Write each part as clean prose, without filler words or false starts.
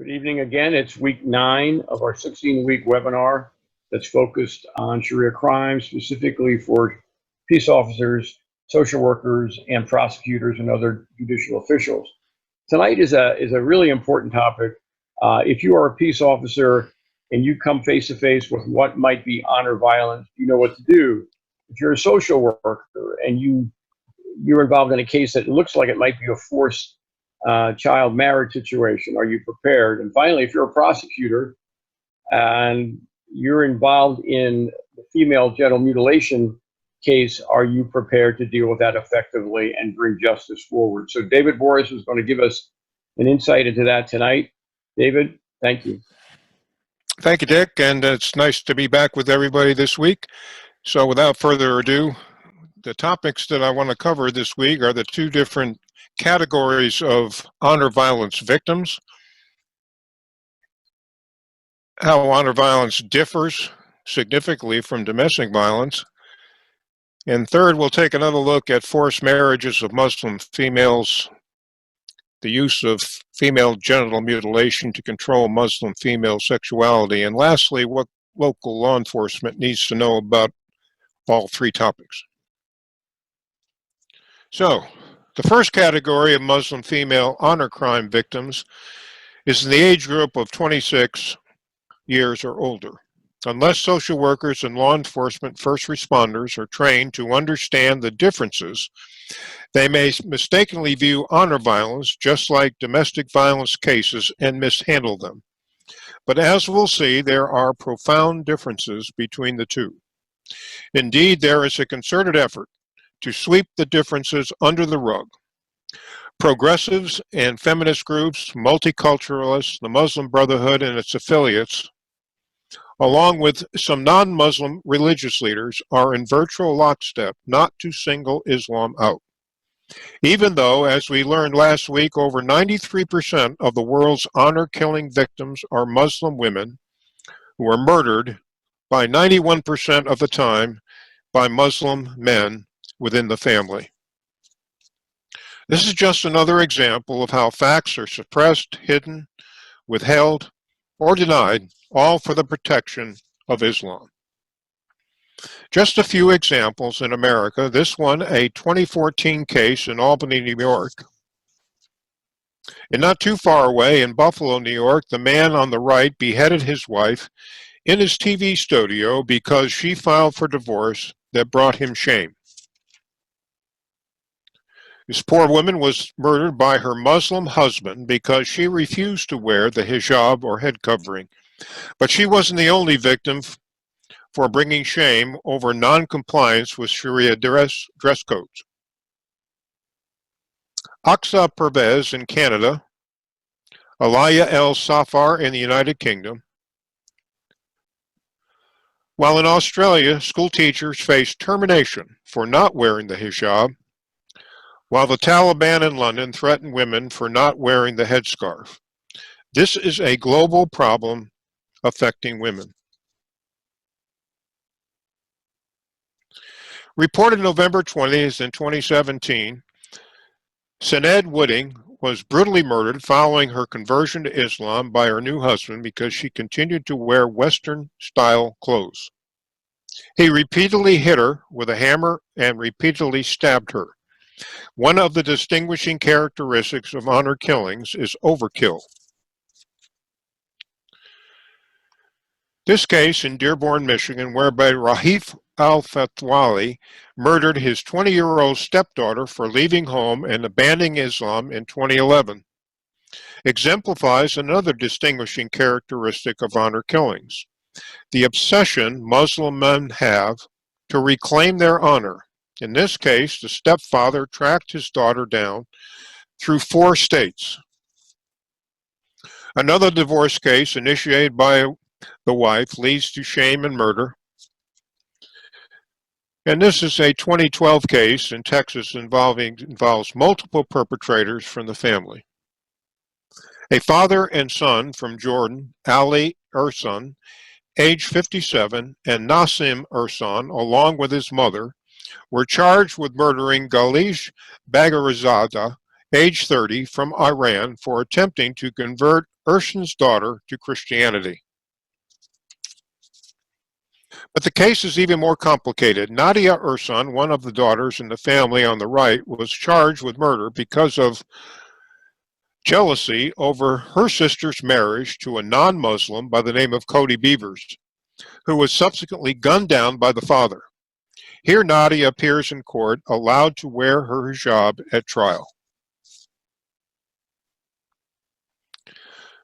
Good evening again. It's week 9 of our 16-week webinar that's focused on Sharia crime, specifically for peace officers, social workers, and prosecutors and other judicial officials. Tonight is a really important topic. If you are a peace officer and you come face to face with what might be honor violence, you know what to do. If you're a social worker and you're involved in a case that looks like it might be a forced child marriage situation, are you prepared? And finally, if you're a prosecutor and you're involved in the female genital mutilation case, are you prepared to deal with that effectively and bring justice forward? So David Boris is going to give us an insight into that tonight. David, thank you. Thank you, Dick, and it's nice to be back with everybody this week. So without further ado, the topics that I want to cover this week are the two different categories of honor violence victims, how honor violence differs significantly from domestic violence, and third, we'll take another look at forced marriages of Muslim females, the use of female genital mutilation to control Muslim female sexuality, and lastly, what local law enforcement needs to know about all three topics. So, the first category of Muslim female honor crime victims is in the age group of 26 years or older. Unless social workers and law enforcement first responders are trained to understand the differences, they may mistakenly view honor violence just like domestic violence cases and mishandle them. But as we'll see, there are profound differences between the two. Indeed, there is a concerted effort to sweep the differences under the rug. Progressives and feminist groups, multiculturalists, the Muslim Brotherhood and its affiliates, along with some non-Muslim religious leaders, are in virtual lockstep not to single Islam out. Even though, as we learned last week, over 93% of the world's honor-killing victims are Muslim women who are murdered by 91% of the time by Muslim men within the family. This is just another example of how facts are suppressed, hidden, withheld, or denied, all for the protection of Islam. Just a few examples in America. This one, a 2014 case in Albany, New York. And not too far away in Buffalo, New York, the man on the right beheaded his wife in his TV studio because she filed for divorce that brought him shame. This poor woman was murdered by her Muslim husband because she refused to wear the hijab or head covering. But she wasn't the only victim for bringing shame over non-compliance with Sharia dress codes. Aqsa Pervez in Canada, Alaya El Safar in the United Kingdom. While in Australia, school teachers face termination for not wearing the hijab, while the Taliban in London threaten women for not wearing the headscarf. This is a global problem affecting women. Reported November 20th in 2017, Sened Wooding was brutally murdered following her conversion to Islam by her new husband because she continued to wear Western-style clothes. He repeatedly hit her with a hammer and repeatedly stabbed her. One of the distinguishing characteristics of honor killings is overkill. This case in Dearborn, Michigan, whereby Rahif al-Fatwali murdered his 20-year-old stepdaughter for leaving home and abandoning Islam in 2011, exemplifies another distinguishing characteristic of honor killings: the obsession Muslim men have to reclaim their honor. In this case, the stepfather tracked his daughter down through 4 states. Another divorce case initiated by the wife leads to shame and murder. And this is a 2012 case in Texas involves multiple perpetrators from the family. A father and son from Jordan, Ali Ersan, age 57, and Nassim Ersan, along with his mother, were charged with murdering Galish Bagharizadeh, age 30, from Iran, for attempting to convert Urshan's daughter to Christianity. But the case is even more complicated. Nadia Ursan, one of the daughters in the family on the right, was charged with murder because of jealousy over her sister's marriage to a non-Muslim by the name of Cody Beavers, who was subsequently gunned down by the father. Here Nadia appears in court, allowed to wear her hijab at trial.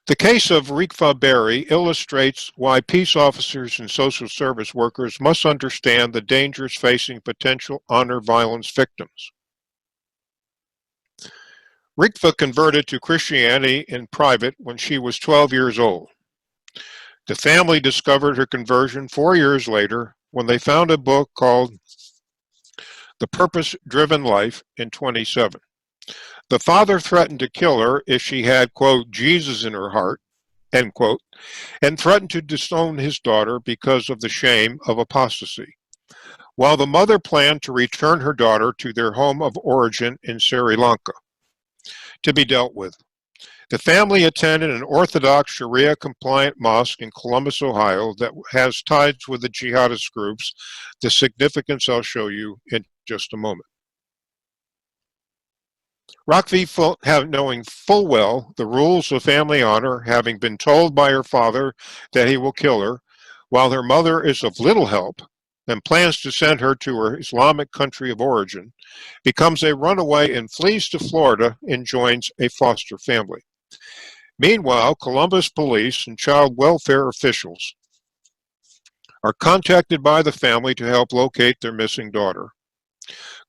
The case of Rikfa Berry illustrates why peace officers and social service workers must understand the dangers facing potential honor violence victims. Rikfa converted to Christianity in private when she was 12 years old. The family discovered her conversion 4 years later when they found a book called The Purpose-Driven Life in 27. The father threatened to kill her if she had, quote, Jesus in her heart, end quote, and threatened to disown his daughter because of the shame of apostasy, while the mother planned to return her daughter to their home of origin in Sri Lanka to be dealt with. The family attended an Orthodox Sharia-compliant mosque in Columbus, Ohio that has ties with the jihadist groups, the significance I'll show you in just a moment. Rakvi, knowing full well the rules of family honor, having been told by her father that he will kill her, while her mother is of little help and plans to send her to her Islamic country of origin, becomes a runaway and flees to Florida and joins a foster family. Meanwhile, Columbus police and child welfare officials are contacted by the family to help locate their missing daughter.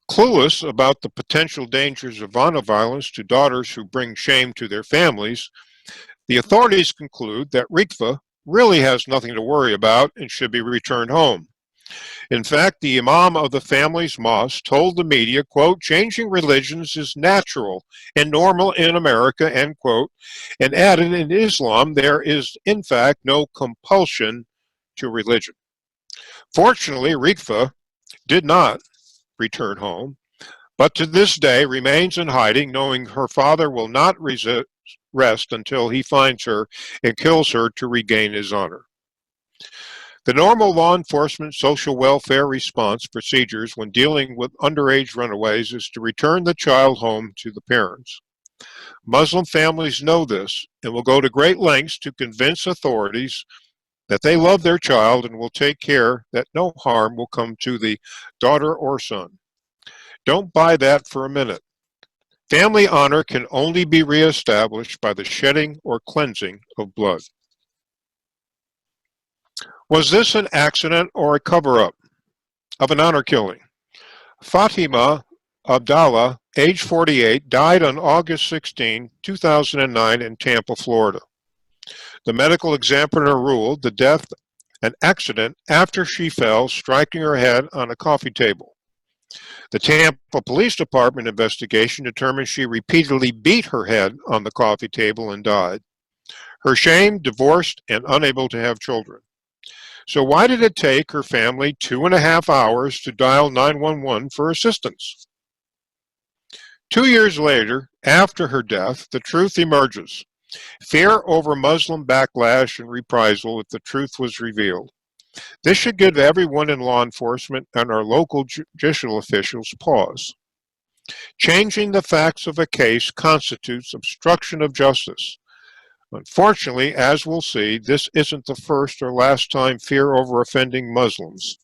Clueless about the potential dangers of honor violence to daughters who bring shame to their families, the authorities conclude that Rikfa really has nothing to worry about and should be returned home. In fact, the imam of the family's mosque told the media, quote, changing religions is natural and normal in America, end quote, and added in Islam there is, in fact, no compulsion to religion. Fortunately, Rikfa did not return home, but to this day remains in hiding, knowing her father will not rest until he finds her and kills her to regain his honor. The normal law enforcement social welfare response procedures when dealing with underage runaways is to return the child home to the parents. Muslim families know this and will go to great lengths to convince authorities that they love their child and will take care that no harm will come to the daughter or son. Don't buy that for a minute. Family honor can only be reestablished by the shedding or cleansing of blood. Was this an accident or a cover-up of an honor killing? Fatima Abdallah, age 48, died on August 16, 2009 in Tampa, Florida. The medical examiner ruled the death an accident after she fell, striking her head on a coffee table. The Tampa Police Department investigation determined she repeatedly beat her head on the coffee table and died. Her shame, divorced, and unable to have children. So why did it take her family 2.5 hours to dial 911 for assistance? 2 years later, after her death, the truth emerges. Fear over Muslim backlash and reprisal if the truth was revealed. This should give everyone in law enforcement and our local judicial officials pause. Changing the facts of a case constitutes obstruction of justice. Unfortunately, as we'll see, this isn't the first or last time fear over offending Muslims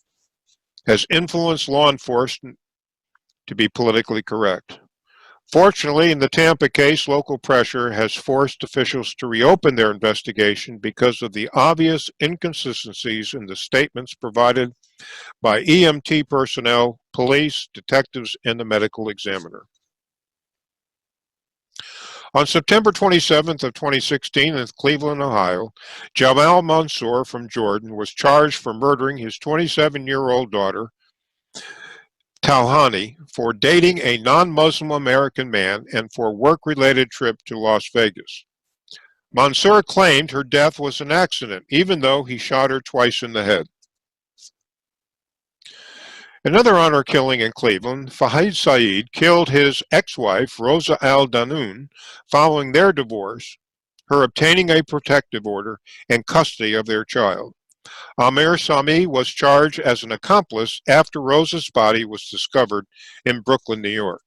has influenced law enforcement to be politically correct. Fortunately, in the Tampa case, local pressure has forced officials to reopen their investigation because of the obvious inconsistencies in the statements provided by EMT personnel, police, detectives, and the medical examiner. On September 27th of 2016 in Cleveland, Ohio, Jamal Mansour from Jordan was charged for murdering his 27-year-old daughter, Talhani, for dating a non-Muslim American man and for a work-related trip to Las Vegas. Mansour claimed her death was an accident, even though he shot her twice in the head. Another honor killing in Cleveland, Fahid Saeed killed his ex-wife, Rosa Al-Danoun, following their divorce, her obtaining a protective order and custody of their child. Amir Sami was charged as an accomplice after Rosa's body was discovered in Brooklyn, New York.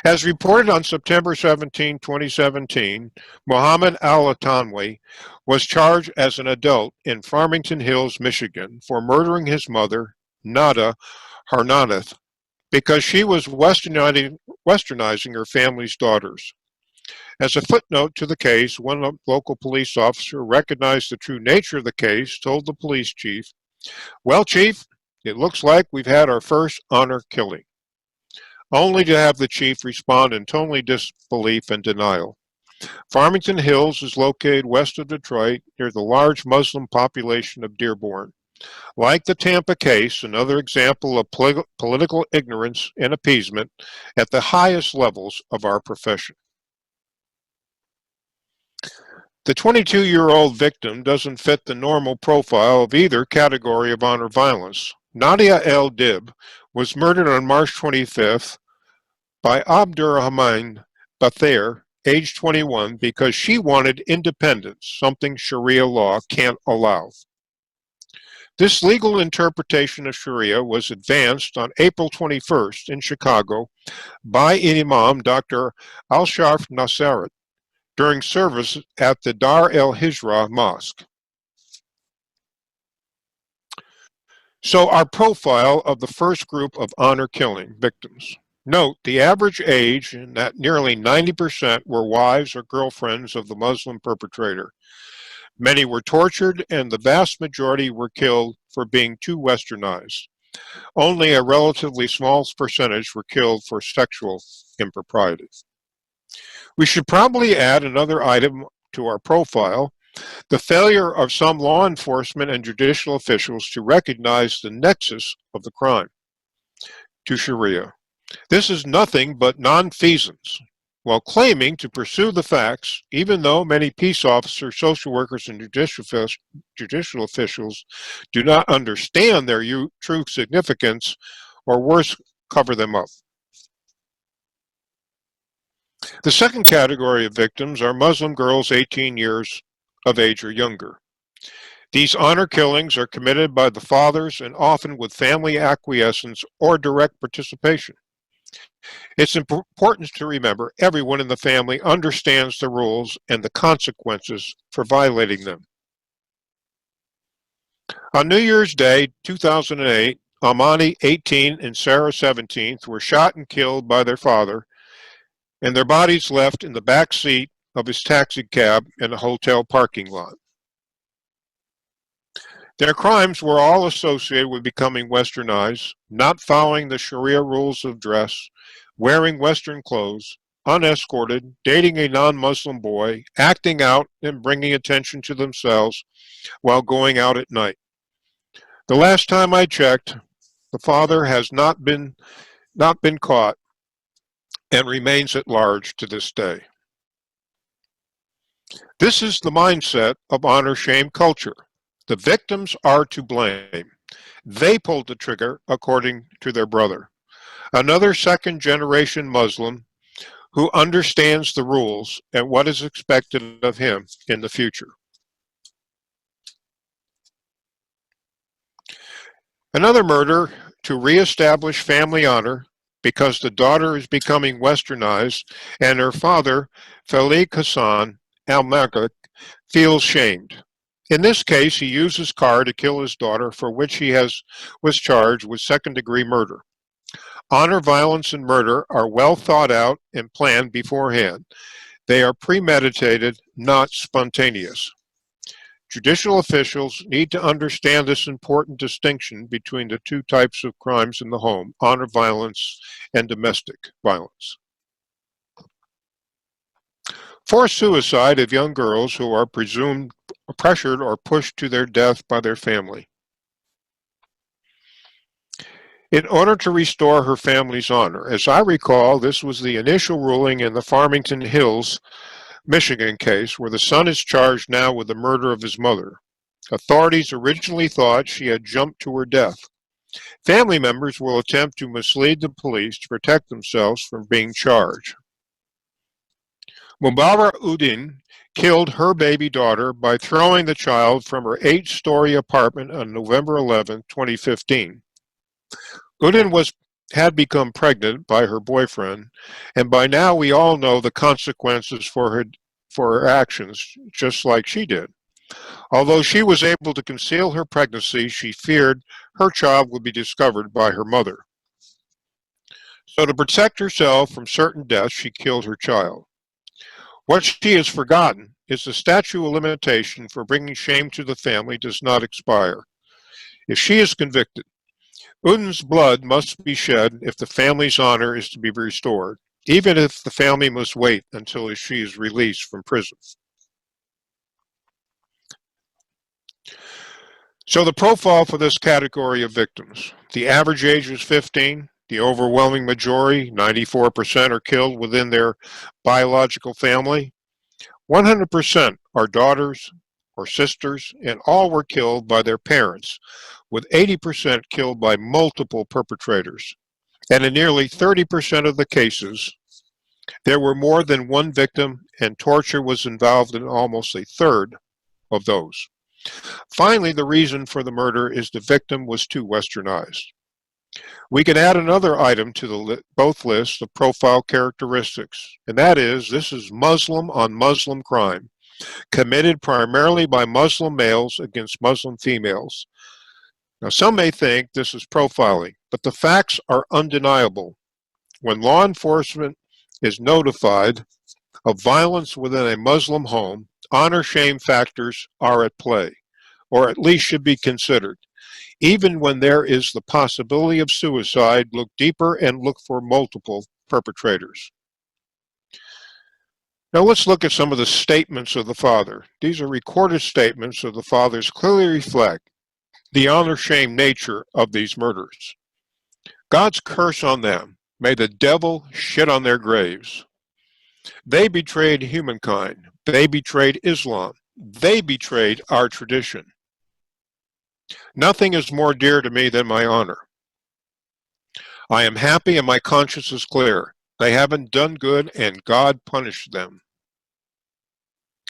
As reported on September 17, 2017, Mohammed Al-Atanwi was charged as an adult in Farmington Hills, Michigan, for murdering his mother, Nada Harnanath, because she was westernizing her family's daughters. As a footnote to the case, one local police officer recognized the true nature of the case, told the police chief, "Well, Chief, it looks like we've had our first honor killing," only to have the chief respond in total disbelief and denial. Farmington Hills is located west of Detroit, near the large Muslim population of Dearborn. Like the Tampa case, another example of political ignorance and appeasement at the highest levels of our profession. The 22-year-old victim doesn't fit the normal profile of either category of honor violence. Nadia El Dib was murdered on March 25th by Abdurrahman Bathair, age 21, because she wanted independence, something Sharia law can't allow. This legal interpretation of Sharia was advanced on April 21st in Chicago by Imam Dr. Al-Sharf Nassarat during service at the Dar el-Hijra Mosque. So our profile of the first group of honor killing victims. Note the average age, and that nearly 90% were wives or girlfriends of the Muslim perpetrator. Many were tortured, and the vast majority were killed for being too westernized. Only a relatively small percentage were killed for sexual impropriety. We should probably add another item to our profile: the failure of some law enforcement and judicial officials to recognize the nexus of the crime to Sharia. This is nothing but nonfeasance. While claiming to pursue the facts, even though many peace officers, social workers, and judicial officials do not understand their true significance, or worse, cover them up. The second category of victims are Muslim girls 18 years of age or younger. These honor killings are committed by the fathers and often with family acquiescence or direct participation. It's important to remember everyone in the family understands the rules and the consequences for violating them. On New Year's Day, 2008, Amani, 18, and Sarah, 17, were shot and killed by their father, and their bodies left in the back seat of his taxi cab in a hotel parking lot. Their crimes were all associated with becoming westernized, not following the Sharia rules of dress, wearing Western clothes, unescorted, dating a non-Muslim boy, acting out and bringing attention to themselves while going out at night. The last time I checked, the father has not been caught and remains at large to this day. This is the mindset of honor-shame culture. The victims are to blame. They pulled the trigger, according to their brother, another second-generation Muslim who understands the rules and what is expected of him in the future. Another murder to reestablish family honor because the daughter is becoming westernized and her father, Falik Hassan al-Maghrib, feels shamed. In this case, he used his car to kill his daughter, for which he was charged with second-degree murder. Honor violence and murder are well thought out and planned beforehand. They are premeditated, not spontaneous. Judicial officials need to understand this important distinction between the two types of crimes in the home: honor violence and domestic violence. Forced suicide of young girls who are presumed pressured or pushed to their death by their family. In order to restore her family's honor, as I recall, this was the initial ruling in the Farmington Hills, Michigan case, where the son is charged now with the murder of his mother. Authorities originally thought she had jumped to her death. Family members will attempt to mislead the police to protect themselves from being charged. Mubarak Udin killed her baby daughter by throwing the child from her 8-story apartment on November 11, 2015. Udin had become pregnant by her boyfriend, and by now we all know the consequences for her actions, just like she did. Although she was able to conceal her pregnancy, she feared her child would be discovered by her mother. So to protect herself from certain deaths, she killed her child. What she has forgotten is the statute of limitation for bringing shame to the family does not expire. If she is convicted, Udin's blood must be shed if the family's honor is to be restored, even if the family must wait until she is released from prison. So the profile for this category of victims. The average age is 15. The overwhelming majority, 94%, are killed within their biological family. 100% are daughters or sisters, and all were killed by their parents, with 80% killed by multiple perpetrators. And in nearly 30% of the cases, there were more than one victim, and torture was involved in almost a third of those. Finally, the reason for the murder is the victim was too westernized. We can add another item to both lists of profile characteristics, and that is this is Muslim on Muslim crime, committed primarily by Muslim males against Muslim females. Now, some may think this is profiling, but the facts are undeniable. When law enforcement is notified of violence within a Muslim home, honor-shame factors are at play, or at least should be considered. Even when there is the possibility of suicide, look deeper and look for multiple perpetrators. Now let's look at some of the statements of the father. These are recorded statements of the fathers clearly reflect the honor-shame nature of these murders. God's curse on them. May the devil shit on their graves. They betrayed humankind. They betrayed Islam. They betrayed our tradition. Nothing is more dear to me than my honor. I am happy and my conscience is clear. They haven't done good and God punished them.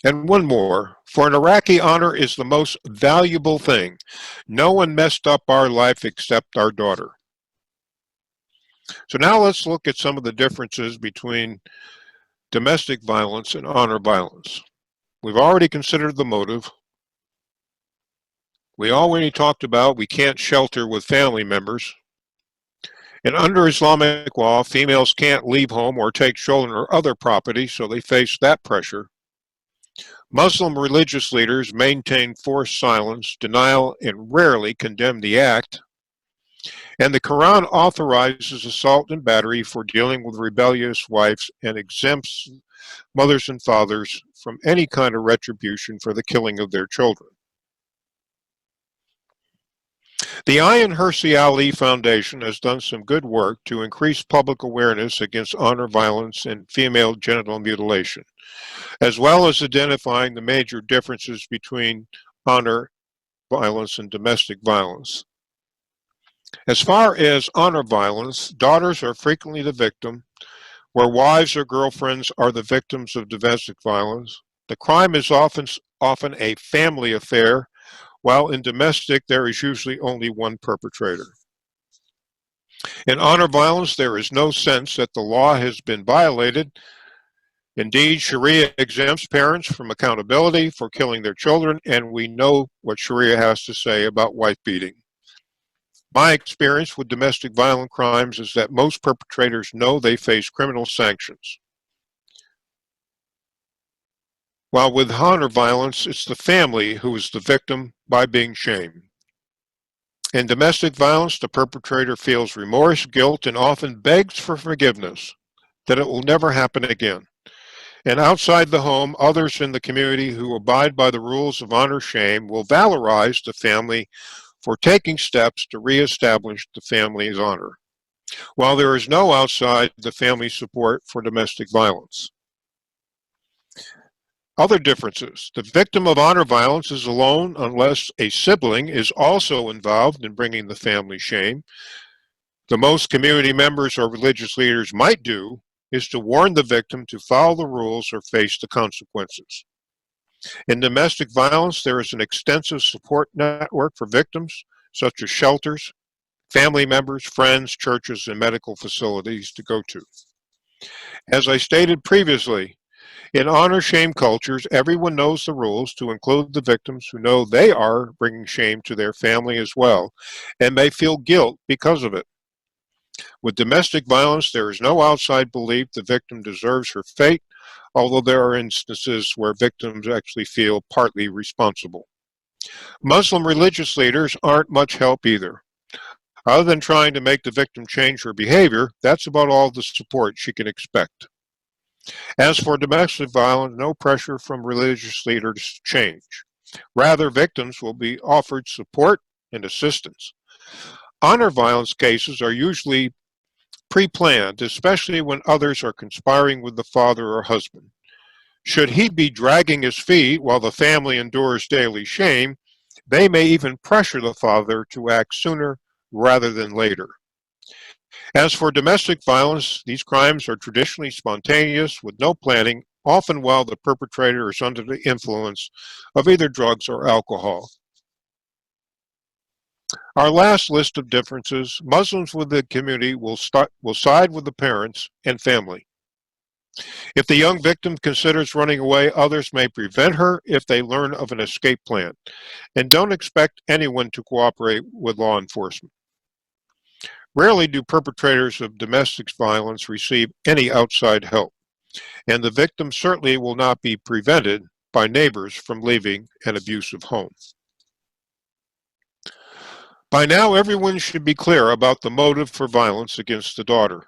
And one more, for an Iraqi, honor is the most valuable thing. No one messed up our life except our daughter. So now let's look at some of the differences between domestic violence and honor violence. We've already considered the motive. We already talked about we can't shelter with family members. And under Islamic law, females can't leave home or take children or other property, so they face that pressure. Muslim religious leaders maintain forced silence, denial, and rarely condemn the act. And the Quran authorizes assault and battery for dealing with rebellious wives and exempts mothers and fathers from any kind of retribution for the killing of their children. The Ayan Hirsi Ali Foundation has done some good work to increase public awareness against honor violence and female genital mutilation, as well as identifying the major differences between honor violence and domestic violence. As far as honor violence, daughters are frequently the victim, where wives or girlfriends are the victims of domestic violence. The crime is often a family affair, while in domestic there is usually only one perpetrator. In honor violence, there is no sense that the law has been violated. Indeed, Sharia exempts parents from accountability for killing their children, and we know what Sharia has to say about wife beating. My experience with domestic violent crimes is that most perpetrators know they face criminal sanctions. While with honor violence, it's the family who is the victim by being shamed. In domestic violence, the perpetrator feels remorse, guilt, and often begs for forgiveness, that it will never happen again. And outside the home, others in the community who abide by the rules of honor-shame will valorize the family for taking steps to reestablish the family's honor, while there is no outside the family support for domestic violence. Other differences. The victim of honor violence is alone unless a sibling is also involved in bringing the family shame. The most community members or religious leaders might do is to warn the victim to follow the rules or face the consequences. In domestic violence, there is an extensive support network for victims, such as shelters, family members, friends, churches, and medical facilities to go to. As I stated previously, in honor-shame cultures, everyone knows the rules, to include the victims who know they are bringing shame to their family as well, and may feel guilt because of it. With domestic violence, there is no outside belief the victim deserves her fate, although there are instances where victims actually feel partly responsible. Muslim religious leaders aren't much help either. Other than trying to make the victim change her behavior, that's about all the support she can expect. As for domestic violence, no pressure from religious leaders to change. Rather, victims will be offered support and assistance. Honor violence cases are usually pre-planned, especially when others are conspiring with the father or husband. Should he be dragging his feet while the family endures daily shame, they may even pressure the father to act sooner rather than later. As for domestic violence, these crimes are traditionally spontaneous with no planning, often while the perpetrator is under the influence of either drugs or alcohol. Our last list of differences: Muslims within the community will side with the parents and family. If the young victim considers running away, others may prevent her if they learn of an escape plan, and don't expect anyone to cooperate with law enforcement. Rarely do perpetrators of domestic violence receive any outside help, and the victim certainly will not be prevented by neighbors from leaving an abusive home. By now, everyone should be clear about the motive for violence against the daughter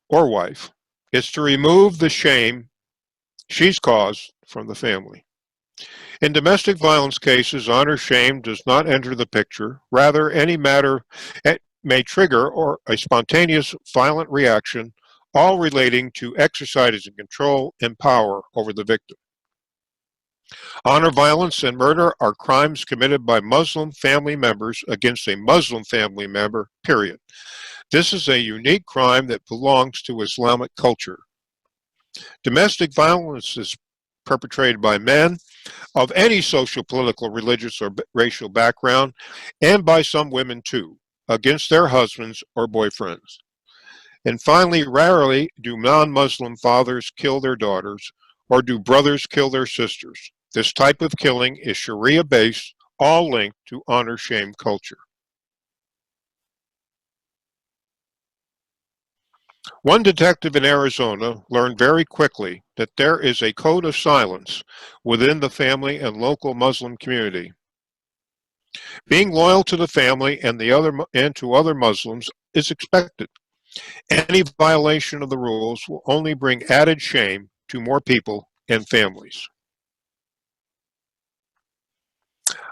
or wife. It's to remove the shame she's caused from the family. In domestic violence cases, honor shame does not enter the picture. Rather, any matter may trigger or a spontaneous violent reaction, all relating to exercising control and power over the victim. Honor violence and murder are crimes committed by Muslim family members against a Muslim family member, period. This is a unique crime that belongs to Islamic culture. Domestic violence is perpetrated by men of any social, political, religious, or racial background, and by some women too, against their husbands or boyfriends. And finally, rarely do non-Muslim fathers kill their daughters, or do brothers kill their sisters. This type of killing is Sharia-based, all linked to honor-shame culture. One detective in Arizona learned very quickly that there is a code of silence within the family and local Muslim community. Being loyal to the family and to other Muslims is expected. Any violation of the rules will only bring added shame to more people and families.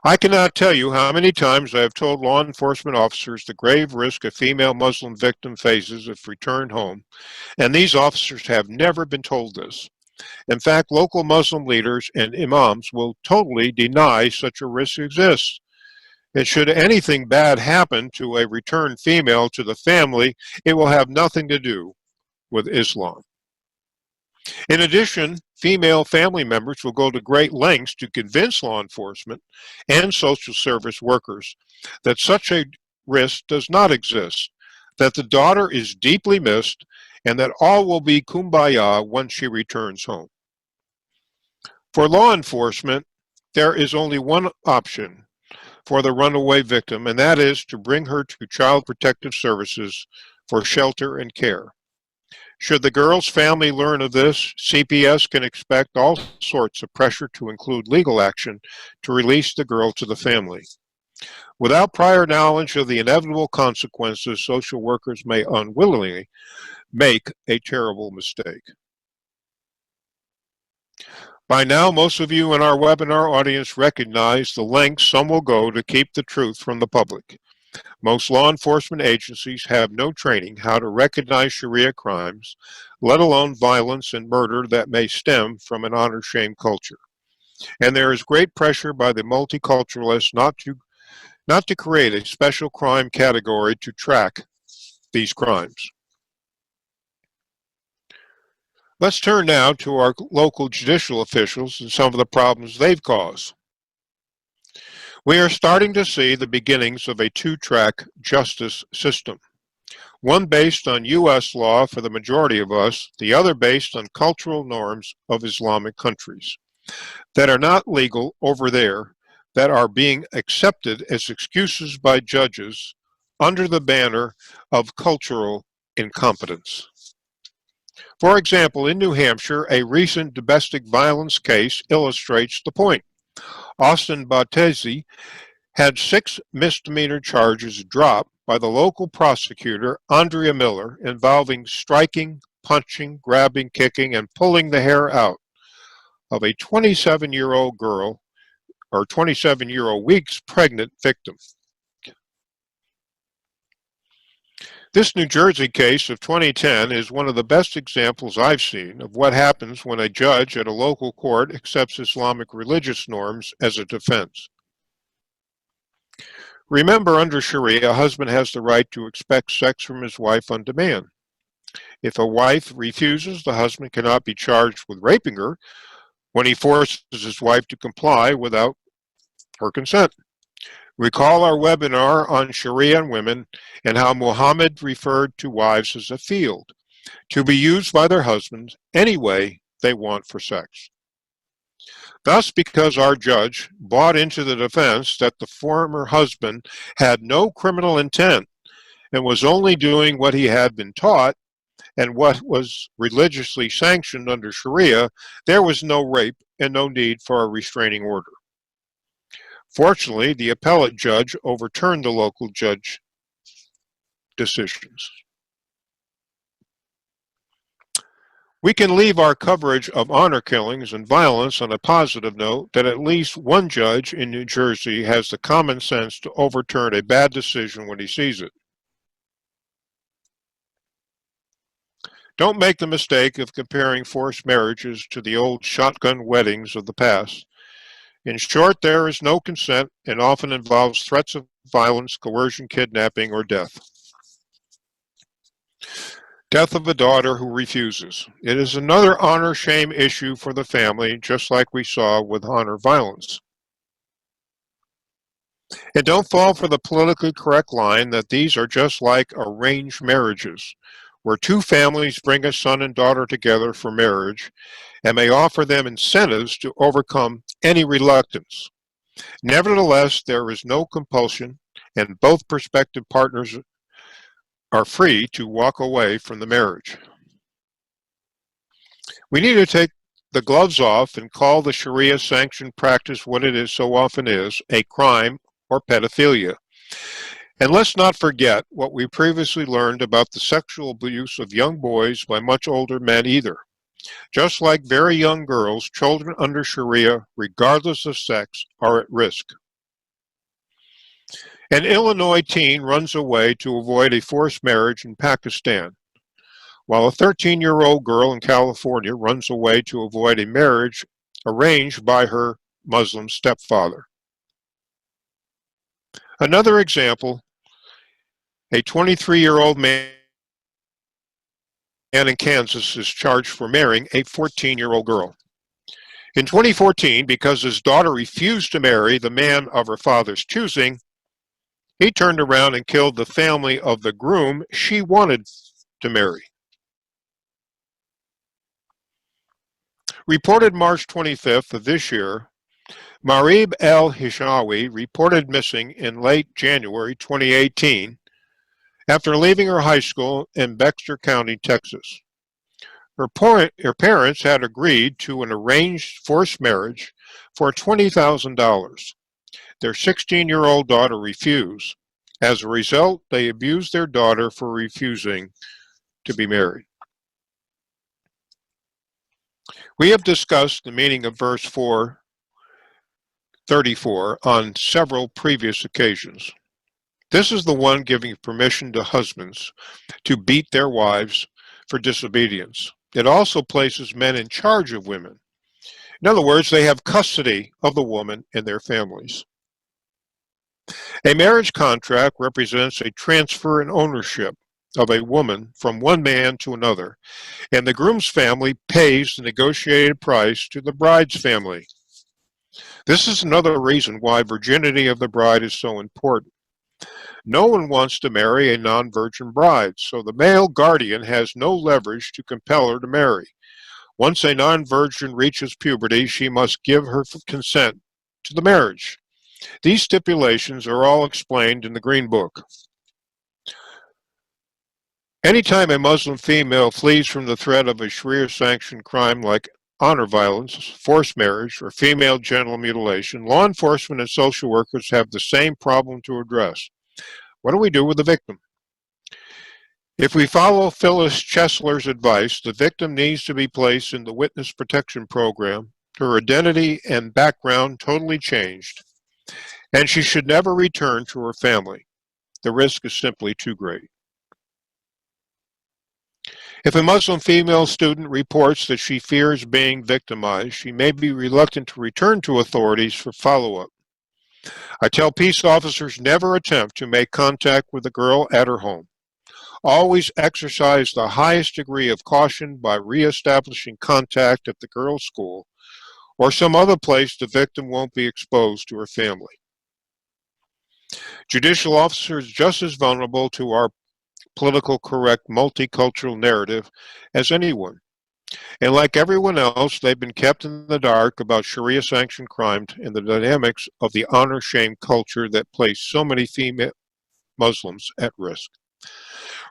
I cannot tell you how many times I have told law enforcement officers the grave risk a female Muslim victim faces if returned home, and these officers have never been told this. In fact, local Muslim leaders and imams will totally deny such a risk exists. And should anything bad happen to a returned female to the family, it will have nothing to do with Islam. In addition, female family members will go to great lengths to convince law enforcement and social service workers that such a risk does not exist, that the daughter is deeply missed, and that all will be kumbaya once she returns home. For law enforcement, there is only one option for the runaway victim, and that is to bring her to Child Protective Services for shelter and care. Should the girl's family learn of this, CPS can expect all sorts of pressure to include legal action to release the girl to the family. Without prior knowledge of the inevitable consequences, social workers may unwillingly make a terrible mistake. By now, most of you in our webinar audience recognize the lengths some will go to keep the truth from the public. Most law enforcement agencies have no training how to recognize Sharia crimes, let alone violence and murder that may stem from an honor-shame culture. And there is great pressure by the multiculturalists not to create a special crime category to track these crimes. Let's turn now to our local judicial officials and some of the problems they've caused. We are starting to see the beginnings of a two-track justice system. One based on U.S. law for the majority of us, the other based on cultural norms of Islamic countries that are not legal over there, that are being accepted as excuses by judges under the banner of cultural incompetence. For example, in New Hampshire, a recent domestic violence case illustrates the point. Austin Battesi had 6 misdemeanor charges dropped by the local prosecutor, Andrea Miller, involving striking, punching, grabbing, kicking, and pulling the hair out of a 27-year-old girl or 27-year-old weeks pregnant victim. This New Jersey case of 2010 is one of the best examples I've seen of what happens when a judge at a local court accepts Islamic religious norms as a defense. Remember, under Sharia, a husband has the right to expect sex from his wife on demand. If a wife refuses, the husband cannot be charged with raping her when he forces his wife to comply without her consent. Recall our webinar on Sharia and women and how Muhammad referred to wives as a field to be used by their husbands any way they want for sex. Thus, because our judge bought into the defense that the former husband had no criminal intent and was only doing what he had been taught and what was religiously sanctioned under Sharia, there was no rape and no need for a restraining order. Fortunately, the appellate judge overturned the local judge decisions. We can leave our coverage of honor killings and violence on a positive note that at least one judge in New Jersey has the common sense to overturn a bad decision when he sees it. Don't make the mistake of comparing forced marriages to the old shotgun weddings of the past. In short, there is no consent and often involves threats of violence, coercion, kidnapping, or death. Death of a daughter who refuses. It is another honor-shame issue for the family, just like we saw with honor violence. And don't fall for the politically correct line that these are just like arranged marriages, where two families bring a son and daughter together for marriage and may offer them incentives to overcome any reluctance. Nevertheless, there is no compulsion, and both prospective partners are free to walk away from the marriage. We need to take the gloves off and call the Sharia sanctioned practice what it is so often is, a crime or pedophilia. And let's not forget what we previously learned about the sexual abuse of young boys by much older men either. Just like very young girls, children under Sharia, regardless of sex, are at risk. An Illinois teen runs away to avoid a forced marriage in Pakistan, while a 13-year-old girl in California runs away to avoid a marriage arranged by her Muslim stepfather. Another example, a 23-year-old man in Kansas is charged for marrying a 14-year-old girl. In 2014, because his daughter refused to marry the man of her father's choosing, he turned around and killed the family of the groom she wanted to marry. Reported March 25th of this year, Marib El-Hishawi reported missing in late January 2018 after leaving her high school in Bexar County, Texas. Her parents had agreed to an arranged forced marriage for $20,000. Their 16-year-old daughter refused. As a result, they abused their daughter for refusing to be married. We have discussed the meaning of verse 4:34 on several previous occasions. This is the one giving permission to husbands to beat their wives for disobedience. It also places men in charge of women. In other words, they have custody of the woman and their families. A marriage contract represents a transfer in ownership of a woman from one man to another, and the groom's family pays the negotiated price to the bride's family. This is another reason why virginity of the bride is so important. No one wants to marry a non-virgin bride, so the male guardian has no leverage to compel her to marry. Once a non-virgin reaches puberty, she must give her consent to the marriage. These stipulations are all explained in the Green Book. Anytime a Muslim female flees from the threat of a Sharia-sanctioned crime like honor violence, forced marriage, or female genital mutilation, law enforcement and social workers have the same problem to address. What do we do with the victim? If we follow Phyllis Chesler's advice, the victim needs to be placed in the Witness Protection Program, her identity and background totally changed, and she should never return to her family. The risk is simply too great. If a Muslim female student reports that she fears being victimized, she may be reluctant to return to authorities for follow-up. I tell peace officers never attempt to make contact with a girl at her home. Always exercise the highest degree of caution by reestablishing contact at the girl's school or some other place the victim won't be exposed to her family. Judicial officers are just as vulnerable to our political correct multicultural narrative as anyone. And like everyone else, they've been kept in the dark about Sharia-sanctioned crimes and the dynamics of the honor-shame culture that place so many female Muslims at risk.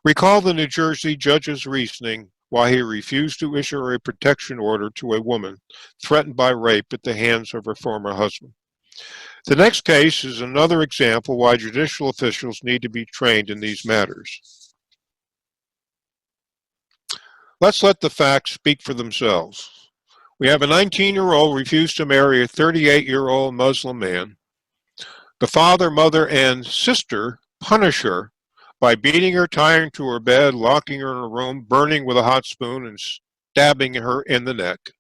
Recall the New Jersey judge's reasoning why he refused to issue a protection order to a woman threatened by rape at the hands of her former husband. The next case is another example why judicial officials need to be trained in these matters. Let's let the facts speak for themselves. We have a 19-year-old refused to marry a 38-year-old Muslim man. The father, mother, and sister punish her by beating her, tying her to her bed, locking her in a room, burning with a hot spoon, and stabbing her in the neck.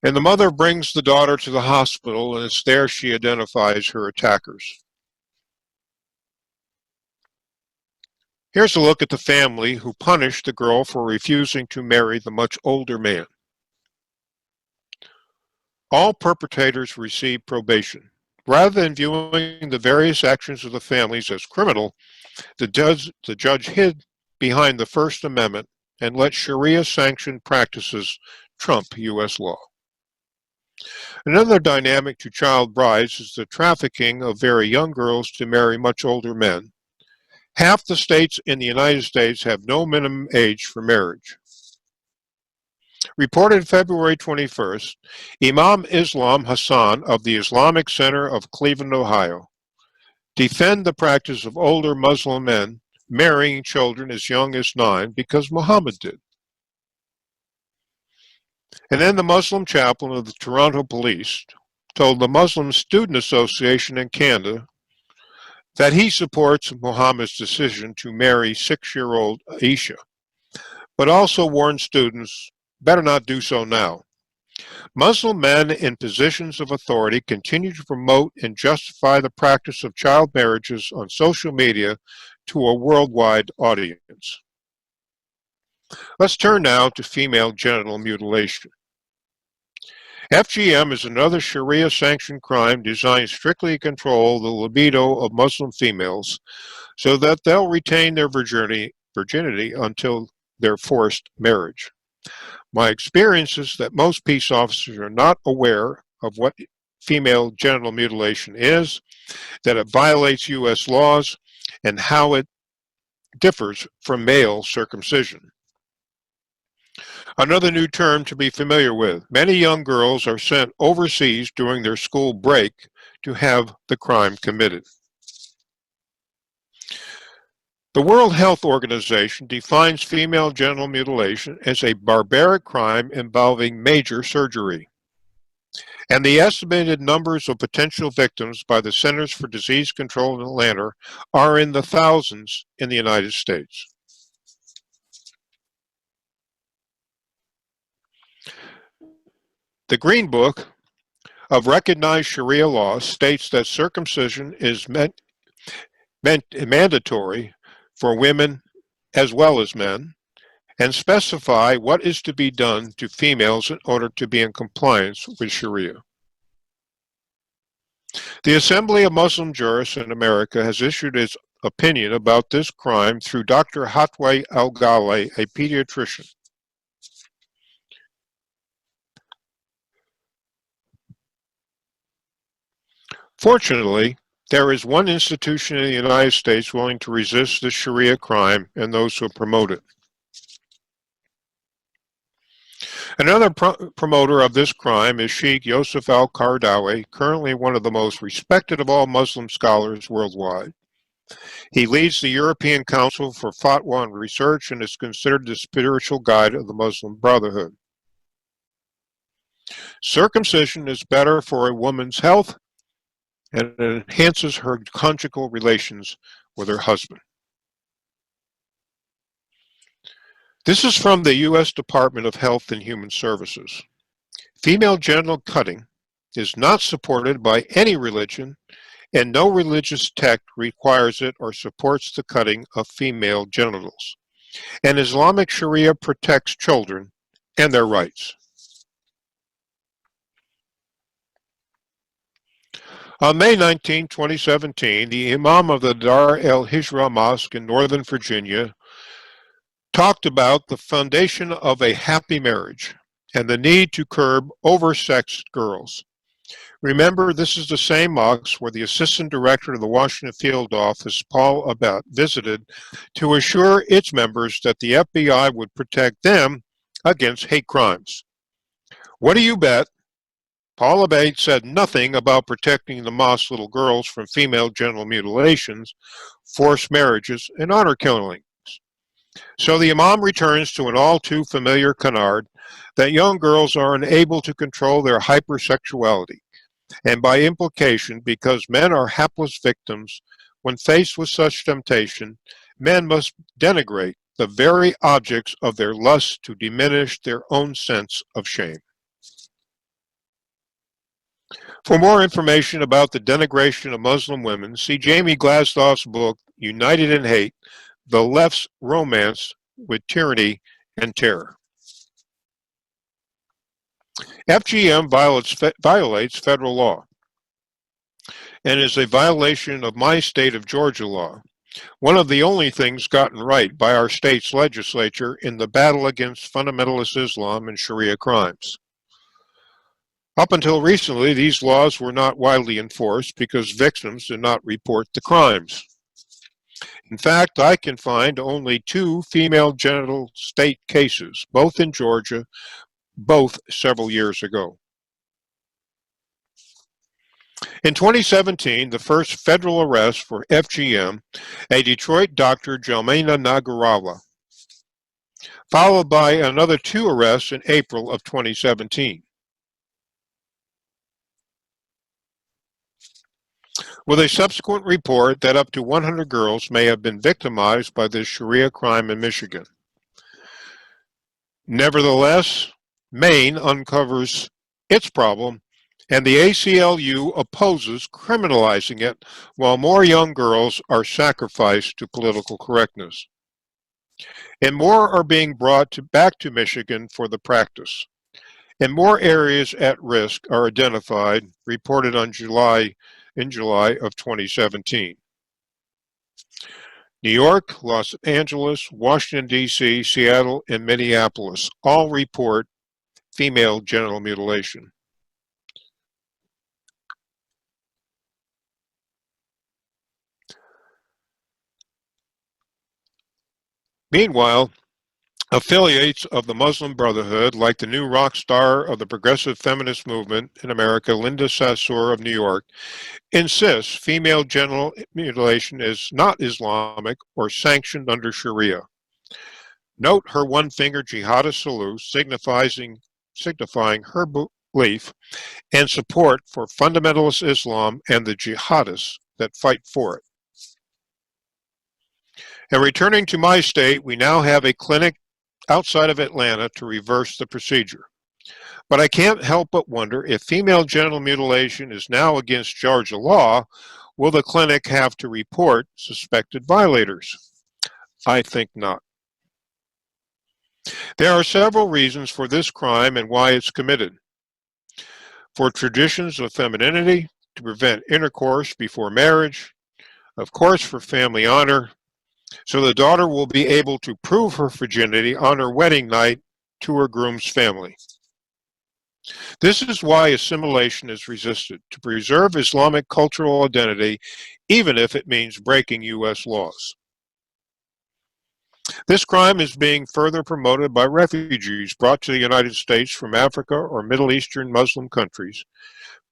And the mother brings the daughter to the hospital, and it's there she identifies her attackers. Here's a look at the family who punished the girl for refusing to marry the much older man. All perpetrators received probation. Rather than viewing the various actions of the families as criminal, the judge hid behind the First Amendment and let Sharia-sanctioned practices trump U.S. law. Another dynamic to child brides is the trafficking of very young girls to marry much older men. Half the states in the United States have no minimum age for marriage. Reported February 21st, Imam Islam Hassan of the Islamic Center of Cleveland, Ohio, defend the practice of older Muslim men marrying children as young as 9 because Muhammad did. And then the Muslim chaplain of the Toronto Police told the Muslim Student Association in Canada that he supports Muhammad's decision to marry 6-year-old Aisha, but also warned students better not do so now. Muslim men in positions of authority continue to promote and justify the practice of child marriages on social media to a worldwide audience. Let's turn now to female genital mutilation. FGM is another Sharia-sanctioned crime designed strictly to control the libido of Muslim females so that they'll retain their virginity until their forced marriage. My experience is that most peace officers are not aware of what female genital mutilation is, that it violates U.S. laws, and how it differs from male circumcision. Another new term to be familiar with. Many young girls are sent overseas during their school break to have the crime committed. The World Health Organization defines female genital mutilation as a barbaric crime involving major surgery. And the estimated numbers of potential victims by the Centers for Disease Control in Atlanta are in the thousands in the United States. The Green Book of Recognized Sharia Law states that circumcision is mandatory for women as well as men, and specify what is to be done to females in order to be in compliance with Sharia. The Assembly of Muslim Jurists in America has issued its opinion about this crime through Dr. Hatway Al-Ghaleh, a pediatrician. Fortunately, there is one institution in the United States willing to resist this Sharia crime and those who promote it. Another promoter of this crime is Sheikh Yosef al-Qaradawi, currently one of the most respected of all Muslim scholars worldwide. He leads the European Council for Fatwa and Research and is considered the spiritual guide of the Muslim Brotherhood. Circumcision is better for a woman's health and it enhances her conjugal relations with her husband. This is from the U.S. Department of Health and Human Services. Female genital cutting is not supported by any religion, and no religious text requires it or supports the cutting of female genitals. And Islamic Sharia protects children and their rights. On May 19, 2017, the Imam of the Dar el-Hijra Mosque in Northern Virginia talked about the foundation of a happy marriage and the need to curb oversexed girls. Remember, this is the same mosque where the Assistant Director of the Washington Field Office, Paul Abbott, visited to assure its members that the FBI would protect them against hate crimes. What do you bet? Paul Abbott said nothing about protecting the mosque's little girls from female genital mutilations, forced marriages, and honor killings. So the Imam returns to an all too familiar canard that young girls are unable to control their hypersexuality, and by implication, because men are hapless victims, when faced with such temptation, men must denigrate the very objects of their lust to diminish their own sense of shame. For more information about the denigration of Muslim women, see Jamie Glasdow's book, United in Hate, The Left's Romance with Tyranny and Terror. FGM violates federal law and is a violation of my state of Georgia law, one of the only things gotten right by our state's legislature in the battle against fundamentalist Islam and Sharia crimes. Up until recently, these laws were not widely enforced because victims did not report the crimes. In fact, I can find only 2 female genital state cases, both in Georgia, both several years ago. In 2017, the first federal arrest for FGM, a Detroit doctor, Jelmena Nagarawa, followed by another 2 arrests in April of 2017. With a subsequent report that up to 100 girls may have been victimized by this Sharia crime in Michigan. Nevertheless, Maine uncovers its problem, and the ACLU opposes criminalizing it while more young girls are sacrificed to political correctness. And more are being brought back to Michigan for the practice. And more areas at risk are identified, reported in July of 2017. New York, Los Angeles, Washington, D.C., Seattle, and Minneapolis all report female genital mutilation. Meanwhile, affiliates of the Muslim Brotherhood, like the new rock star of the progressive feminist movement in America, Linda Sarsour of New York, insists female genital mutilation is not Islamic or sanctioned under Sharia. Note her one-finger jihadist salute signifying her belief and support for fundamentalist Islam and the jihadists that fight for it. And returning to my state, we now have a clinic outside of Atlanta to reverse the procedure. But I can't help but wonder if female genital mutilation is now against Georgia law, will the clinic have to report suspected violators? I think not. There are several reasons for this crime and why it's committed. For traditions of femininity, to prevent intercourse before marriage, of course for family honor, so the daughter will be able to prove her virginity on her wedding night to her groom's family. This is why assimilation is resisted, to preserve Islamic cultural identity, even if it means breaking U.S. laws. This crime is being further promoted by refugees brought to the United States from Africa or Middle Eastern Muslim countries,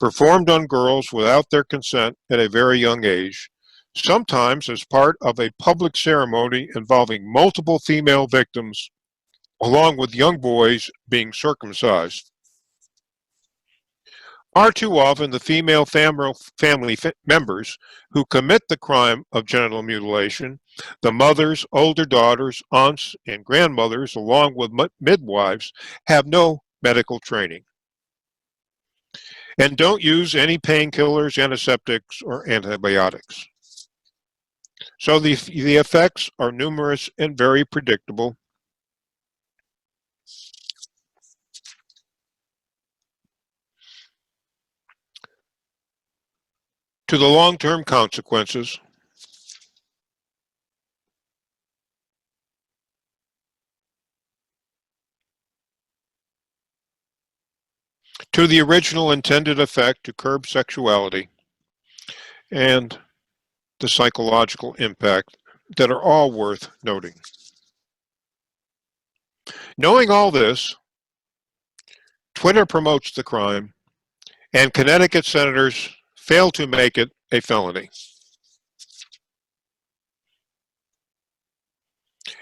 performed on girls without their consent at a very young age, sometimes as part of a public ceremony involving multiple female victims, along with young boys being circumcised. Far too often, the female family members who commit the crime of genital mutilation, the mothers, older daughters, aunts, and grandmothers, along with midwives, have no medical training and don't use any painkillers, antiseptics, or antibiotics. So the effects are numerous and very predictable. To the long-term consequences, to the original intended effect to curb sexuality, and the psychological impact that are all worth noting. Knowing all this, Twitter promotes the crime, and Connecticut senators fail to make it a felony.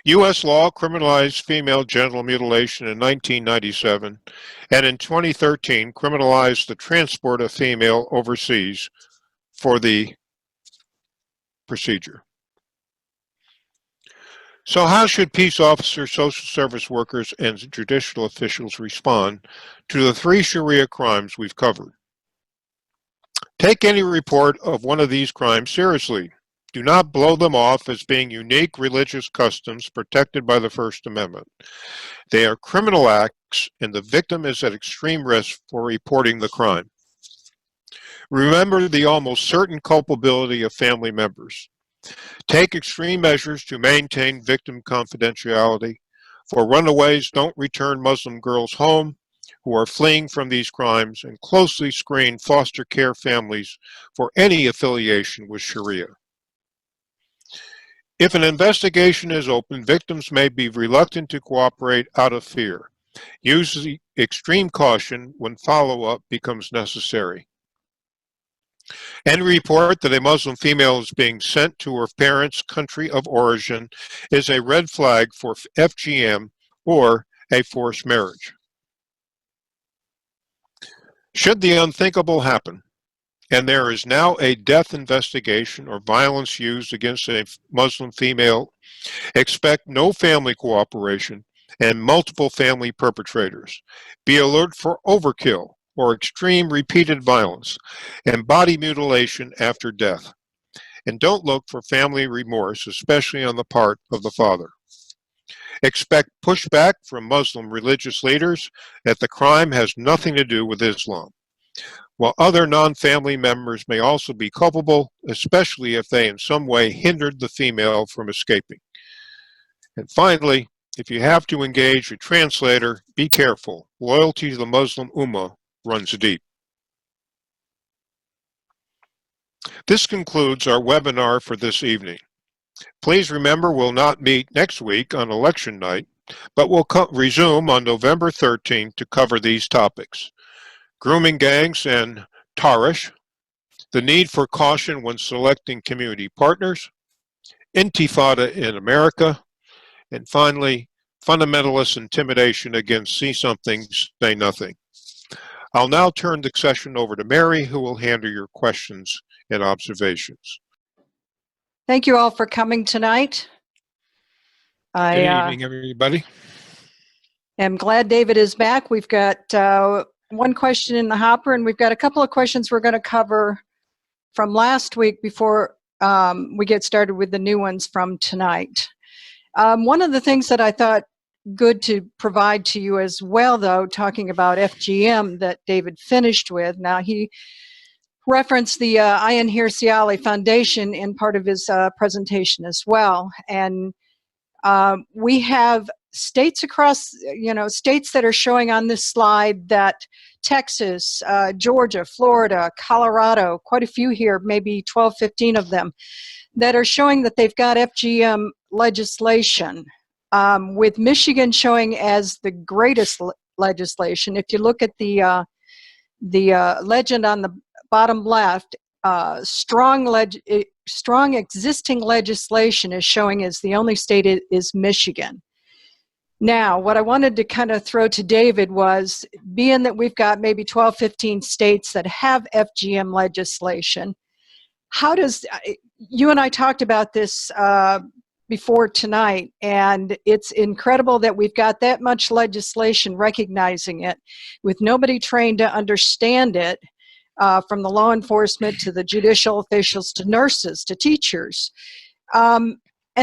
U.S. law criminalized female genital mutilation in 1997, and in 2013 criminalized the transport of female overseas for the procedure. So how should peace officers, social service workers, and judicial officials respond to the 3 Sharia crimes we've covered? Take any report of one of these crimes seriously. Do not blow them off as being unique religious customs protected by the First Amendment. They are criminal acts, and the victim is at extreme risk for reporting the crime. Remember the almost certain culpability of family members. Take extreme measures to maintain victim confidentiality. For runaways, don't return Muslim girls home who are fleeing from these crimes, and closely screen foster care families for any affiliation with Sharia. If an investigation is open, victims may be reluctant to cooperate out of fear. Use extreme caution when follow-up becomes necessary. Any report that a Muslim female is being sent to her parents' country of origin is a red flag for FGM or a forced marriage. Should the unthinkable happen, and there is now a death investigation or violence used against a Muslim female, expect no family cooperation and multiple family perpetrators. Be alert for overkill or extreme repeated violence and body mutilation after death. And don't look for family remorse, especially on the part of the father. Expect pushback from Muslim religious leaders that the crime has nothing to do with Islam, while other non-family members may also be culpable, especially if they in some way hindered the female from escaping. And finally, if you have to engage a translator, be careful. Loyalty to the Muslim Ummah runs deep. This concludes our webinar for this evening. Please remember we'll not meet next week on election night, but we'll resume on November 13th to cover these topics: grooming gangs and Tarish, the need for caution when selecting community partners, Intifada in America, and finally, fundamentalist intimidation against see something, say nothing. I'll now turn the session over to Mary, who will handle your questions and observations. Thank you all for coming tonight. Good evening, everybody. I'm glad David is back. We've got one question in the hopper, and we've got a couple of questions we're going to cover from last week before we get started with the new ones from tonight. One of the things that I thought good to provide to you as well, though, talking about FGM that David finished with. Now, he referenced the INSTRUCTOR Foundation in part of his presentation as well. And we have states across, states that are showing on this slide that Texas, Georgia, Florida, Colorado, quite a few here, maybe 12, 15 of them, that are showing that they've got FGM legislation, with Michigan showing as the greatest legislation. If you look at the legend on the bottom left, strong existing legislation is showing as the only state is Michigan. Now, what I wanted to kind of throw to David was, being that we've got maybe 12, 15 states that have FGM legislation, how does, you and I talked about this before tonight, and it's incredible that we've got that much legislation recognizing it with nobody trained to understand it, from the law enforcement to the judicial officials to nurses to teachers. And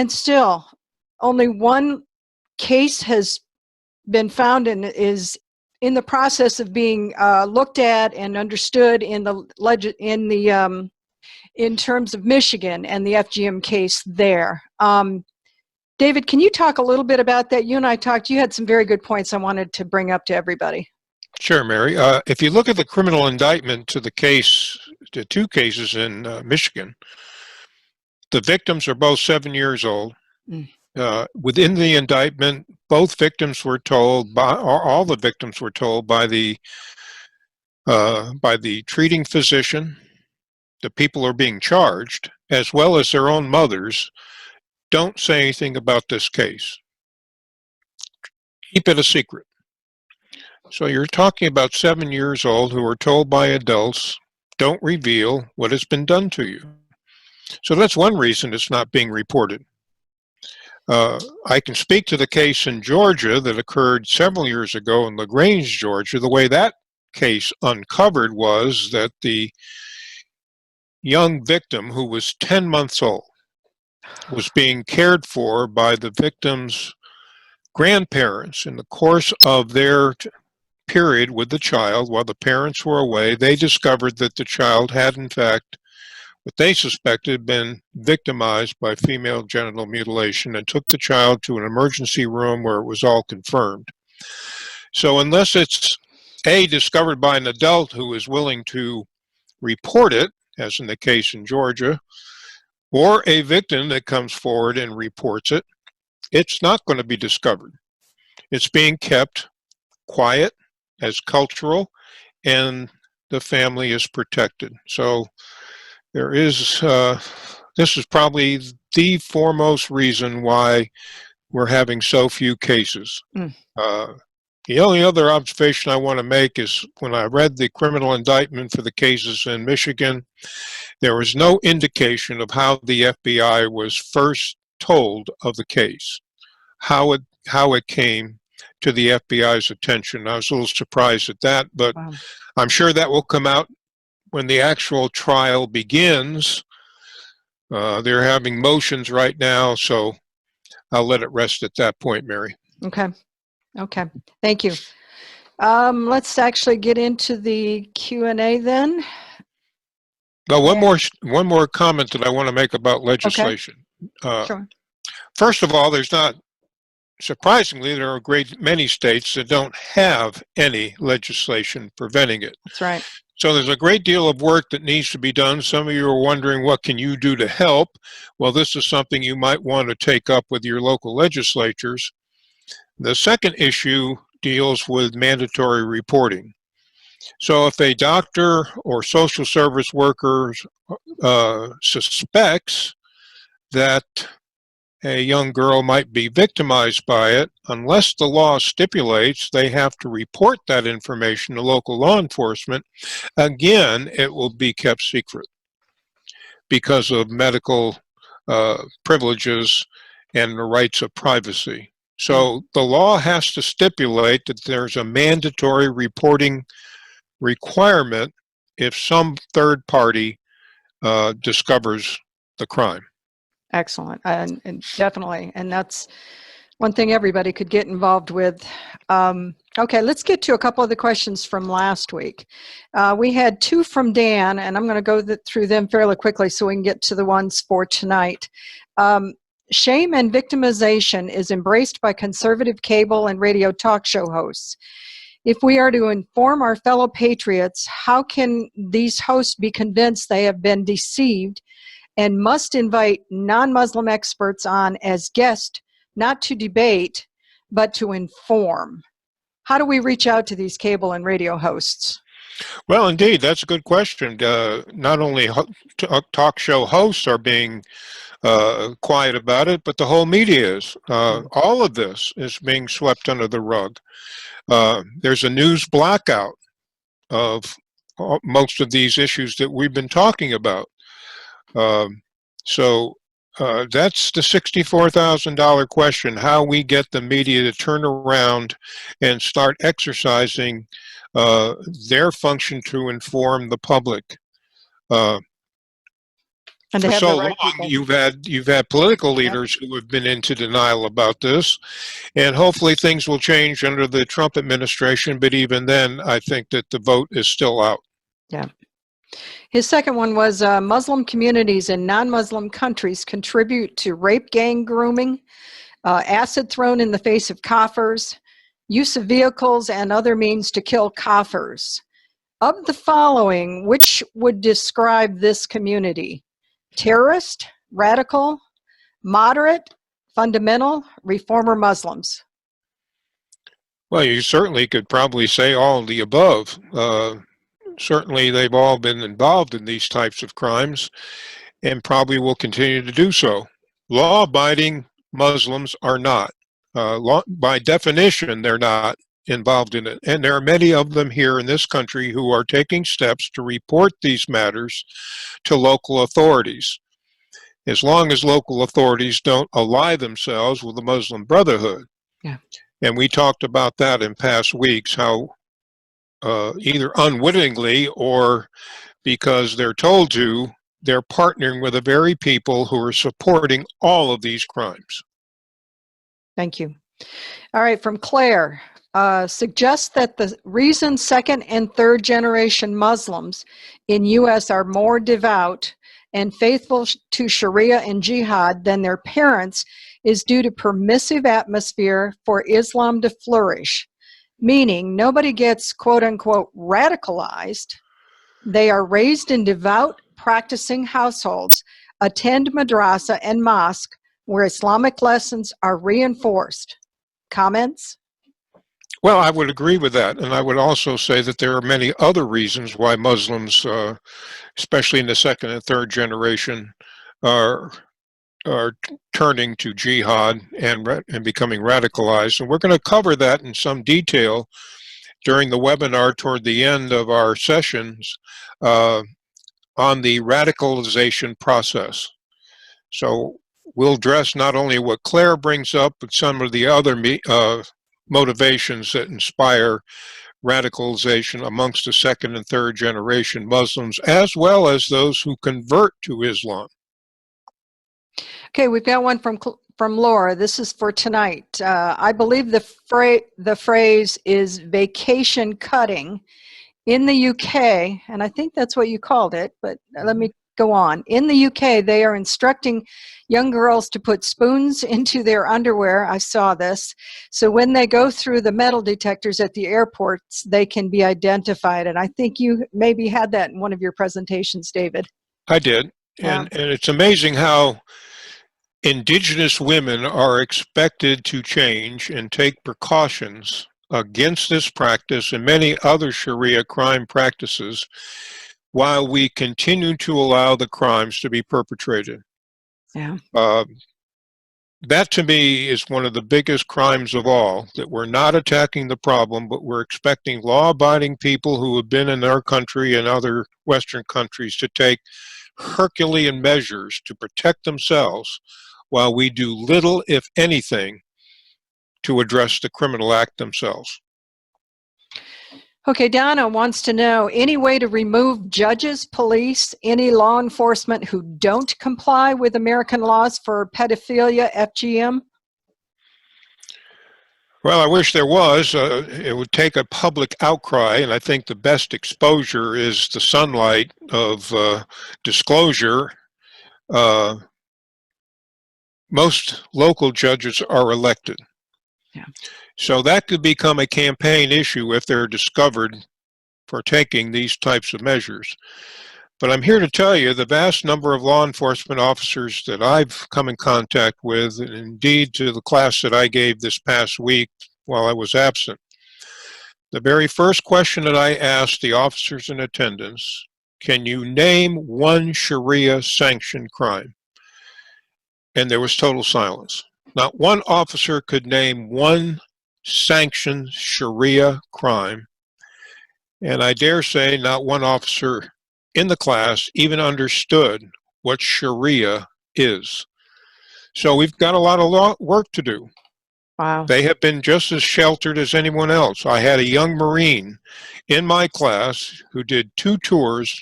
still, only one case has been found and is in the process of being looked at and understood in terms of Michigan and the FGM case there. David, can you talk a little bit about that? You and I talked, you had some very good points I wanted to bring up to everybody. Sure, Mary. If you look at the criminal indictment to the case, to two cases in Michigan, the victims are both 7 years old. Within the indictment, both victims were told, or all the victims were told by the treating physician, the people who are being charged, as well as their own mothers, don't say anything about this case. Keep it a secret. So you're talking about 7 years old who are told by adults, don't reveal what has been done to you. So that's one reason it's not being reported. I can speak to the case in Georgia that occurred several years ago in LaGrange, Georgia. The way that case uncovered was that the young victim, who was 10 months old, was being cared for by the victim's grandparents. In the course of their period with the child, while the parents were away, they discovered that the child had, in fact, what they suspected been victimized by female genital mutilation, and took the child to an emergency room where it was all confirmed. So unless it's discovered by an adult who is willing to report it, as in the case in Georgia, or a victim that comes forward and reports it, it's not going to be discovered. It's being kept quiet as cultural, and the family is protected. So there is, this is probably the foremost reason why we're having so few cases. The only other observation I want to make is, when I read the criminal indictment for the cases in Michigan, there was no indication of how the FBI was first told of the case, how it came to the FBI's attention. I was a little surprised at that, but wow. I'm sure that will come out when the actual trial begins. They're having motions right now, so I'll let it rest at that point, Mary. Okay. Thank you. Let's actually get into the Q&A then. Well, one more comment that I want to make about legislation. Okay. Sure. First of all, surprisingly, there are many states that don't have any legislation preventing it. That's right. So there's a great deal of work that needs to be done. Some of you are wondering, what can you do to help? Well, this is something you might want to take up with your local legislatures. The second issue deals with mandatory reporting. So if a doctor or social service worker suspects that a young girl might be victimized by it, unless the law stipulates they have to report that information to local law enforcement, again, it will be kept secret because of medical privileges and the rights of privacy. So the law has to stipulate that there's a mandatory reporting requirement if some third party discovers the crime. Excellent. And definitely. And that's one thing everybody could get involved with. Okay, let's get to a couple of the questions from last week. We had two from Dan, and I'm going to go through them fairly quickly so we can get to the ones for tonight. Shame and victimization is embraced by conservative cable and radio talk show hosts. If we are to inform our fellow patriots, how can these hosts be convinced they have been deceived and must invite non-Muslim experts on as guests, not to debate, but to inform? How do we reach out to these cable and radio hosts? Well, indeed, that's a good question. Not only talk show hosts are being quiet about it, but the whole media is. All of this is being swept under the rug. There's a news blackout of most of these issues that we've been talking about. So that's the $64,000 question, how we get the media to turn around and start exercising their function to inform the public. And For have so the right long, people. you've had political leaders who have been into denial about this, and hopefully things will change under the Trump administration. But even then, I think that the vote is still out. Yeah. His second one was Muslim communities in non-Muslim countries contribute to rape, gang grooming, acid thrown in the face of kafirs, use of vehicles and other means to kill kafirs. Of the following, which would describe this community? Terrorist, radical, moderate, fundamental, reformer Muslims? Well, you certainly could probably say all of the above. Certainly, they've all been involved in these types of crimes and probably will continue to do so. Law-abiding Muslims are not. By definition, they're not involved in it. And there are many of them here in this country who are taking steps to report these matters to local authorities, as long as local authorities don't ally themselves with the Muslim Brotherhood. Yeah. And we talked about that in past weeks, how either unwittingly or because they're told to, they're partnering with the very people who are supporting all of these crimes. Thank you. All right, from Claire. Suggests that the reason second and third generation Muslims in U.S. are more devout and faithful to Sharia and jihad than their parents is due to permissive atmosphere for Islam to flourish, meaning nobody gets quote unquote radicalized. They are raised in devout, practicing households, attend madrasa and mosque where Islamic lessons are reinforced. Comments? Well, I would agree with that. And I would also say that there are many other reasons why Muslims, especially in the second and third generation, are turning to jihad and becoming radicalized. And we're going to cover that in some detail during the webinar toward the end of our sessions on the radicalization process. So we'll address not only what Claire brings up, but some of the other motivations that inspire radicalization amongst the second and third generation Muslims, as well as those who convert to Islam. Okay, we've got one from Laura. This is for tonight. I believe the phrase is vacation cutting in the UK, and I think that's what you called it, but let me go on. In the UK, they are instructing young girls to put spoons into their underwear. I saw this. So when they go through the metal detectors at the airports, they can be identified. And I think you maybe had that in one of your presentations, David. I did. Yeah. And it's amazing how indigenous women are expected to change and take precautions against this practice and many other Sharia crime practices while we continue to allow the crimes to be perpetrated. Yeah. That to me is one of the biggest crimes of all, that we're not attacking the problem, but we're expecting law-abiding people who have been in our country and other Western countries to take Herculean measures to protect themselves while we do little, if anything, to address the criminal act themselves. Okay, Donna wants to know, any way to remove judges, police, any law enforcement who don't comply with American laws for pedophilia, FGM? Well, I wish there was. It would take a public outcry, and I think the best exposure is the sunlight of disclosure. Most local judges are elected. Yeah. So that could become a campaign issue if they're discovered for taking these types of measures. But I'm here to tell you the vast number of law enforcement officers that I've come in contact with, and indeed to the class that I gave this past week while I was absent, the very first question that I asked the officers in attendance, can you name one Sharia sanctioned crime? And there was total silence. Not one officer could name one sanctioned Sharia crime. And I dare say not one officer in the class even understood what Sharia is. So we've got a lot of work to do. Wow. They have been just as sheltered as anyone else. I had a young Marine in my class who did 2 tours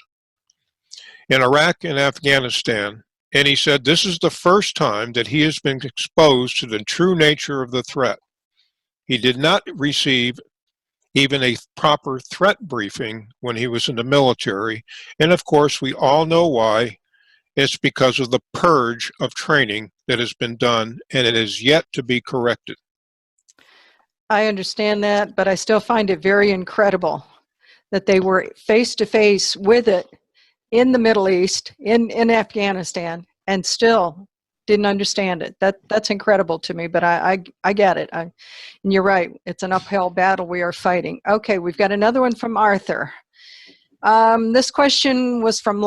in Iraq and Afghanistan, and he said this is the first time that he has been exposed to the true nature of the threat. He did not receive even a proper threat briefing when he was in the military, and of course we all know why. It's because of the purge of training that has been done, and it is yet to be corrected. I understand that, but I still find it very incredible that they were face to face with it in the Middle East, in Afghanistan, and still didn't understand it. That's incredible to me, but I get it. And you're right. It's an uphill battle we are fighting. Okay, we've got another one from Arthur. This question was from